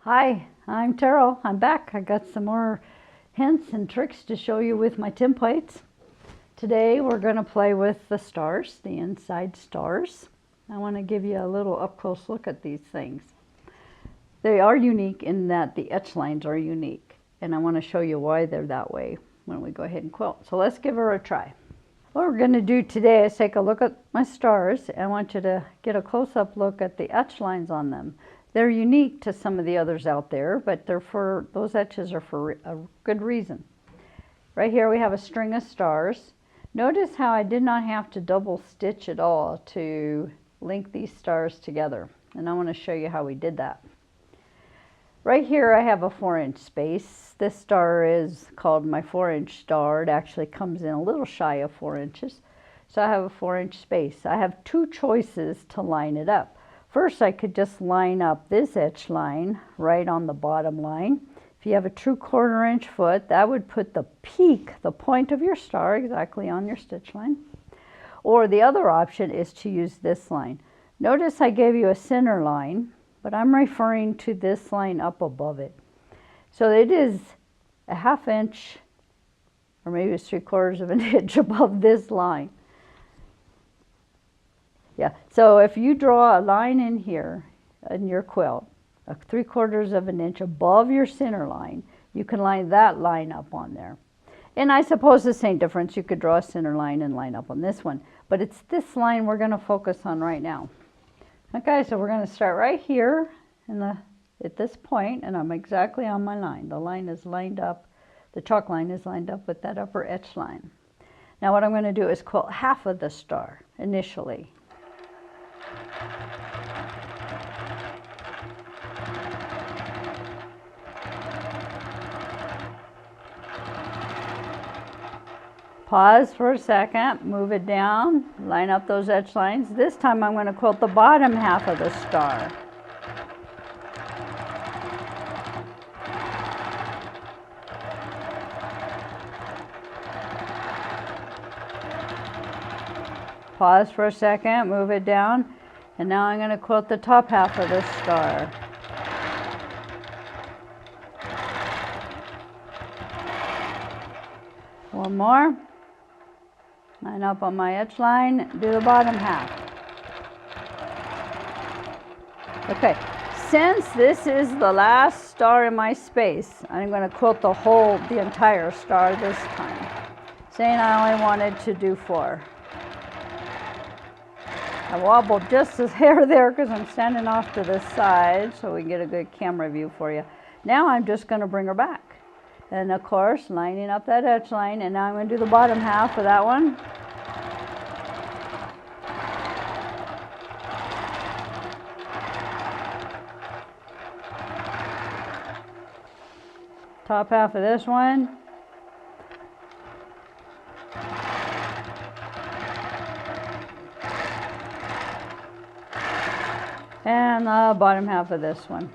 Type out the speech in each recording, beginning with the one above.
Hi, I'm Teryl. I'm back. I got some more hints and tricks to show you with my templates. Today we're going to play with the stars, the inside stars. I want to give you a little up-close look at these things. They are unique in that the etch lines are unique, and I want to show you why they're that way when we go ahead and quilt. So let's give her a try. What we're going to do today is take a look at my stars. I want you to get a close-up look at the etch lines on them. They're unique to some of the others out there, but those etches are for a good reason. Right here we have a string of stars. Notice how I did not have to double stitch at all to link these stars together. And I want to show you how we did that. Right here I have a 4-inch space. This star is called my 4-inch star. It actually comes in a little shy of 4 inches. So I have a 4-inch space. I have two choices to line it up. First, I could just line up this etch line right on the bottom line. If you have a true 1/4 inch foot, that would put the peak, the point of your star, exactly on your stitch line. Or the other option is to use this line. Notice I gave you a center line, but I'm referring to this line up above it. So it is a 1/2 inch, or maybe it's 3/4 of an inch above this line. Yeah, so if you draw a line in here in your quilt, 3/4 of an inch above your center line, you can line that line up on there. And I suppose the same difference, you could draw a center line and line up on this one. But it's this line we're going to focus on right now. Okay, so we're going to start right here at this point, and I'm exactly on my line. The line is lined up, the chalk line is lined up with that upper etch line. Now what I'm going to do is quilt half of the star initially. Pause for a second, move it down, line up those etch lines. This time I'm going to quilt the bottom half of the star. Pause for a second, move it down, and now I'm going to quilt the top half of the star. One more. Line up on my etch line, do the bottom half. Okay, since this is the last star in my space, I'm going to quilt the entire star this time, saying I only wanted to do 4. I wobbled just a hair there because I'm standing off to the side so we can get a good camera view for you. Now I'm just going to bring her back. And of course, lining up that etch line, and now I'm going to do the bottom half of that one. Top half of this one. And the bottom half of this one.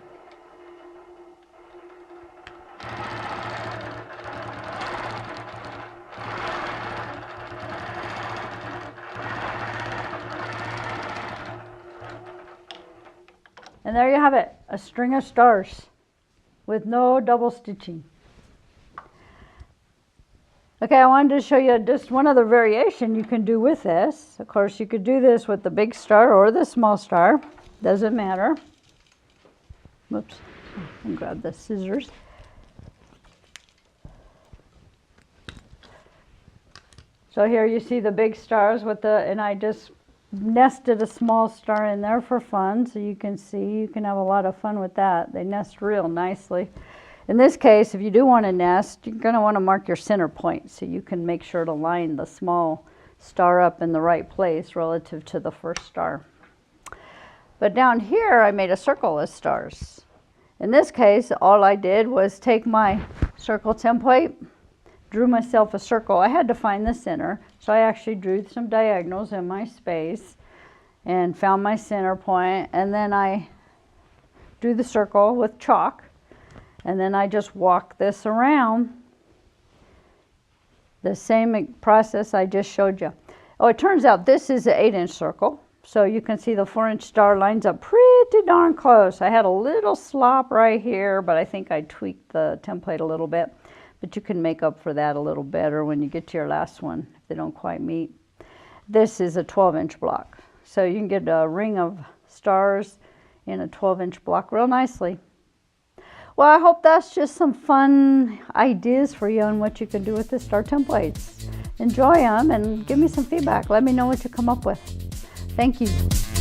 And there you have it, a string of stars with no double stitching. Okay, I wanted to show you just one other variation you can do with this. Of course, you could do this with the big star or the small star. Doesn't matter. Whoops, I'll grab the scissors. So here you see the big stars and I just nested a small star in there for fun, so you can see, you can have a lot of fun with that. They nest real nicely. In this case, if you do want to nest, you're going to want to mark your center point so you can make sure to line the small star up in the right place relative to the first star. But down here I made a circle of stars. In this case, all I did was take my circle template, drew myself a circle. I had to find the center, so I actually drew some diagonals in my space and found my center point, and then I drew the circle with chalk, and then I just walked this around. The same process I just showed you. Oh, it turns out this is an 8-inch circle, So you can see the 4-inch star lines up pretty pretty darn close. I had a little slop right here, but I think I tweaked the template a little bit. But you can make up for that a little better when you get to your last one, if they don't quite meet. This is a 12-inch block. So you can get a ring of stars in a 12-inch block real nicely. Well, I hope that's just some fun ideas for you on what you can do with the star templates. Enjoy them and give me some feedback. Let me know what you come up with. Thank you.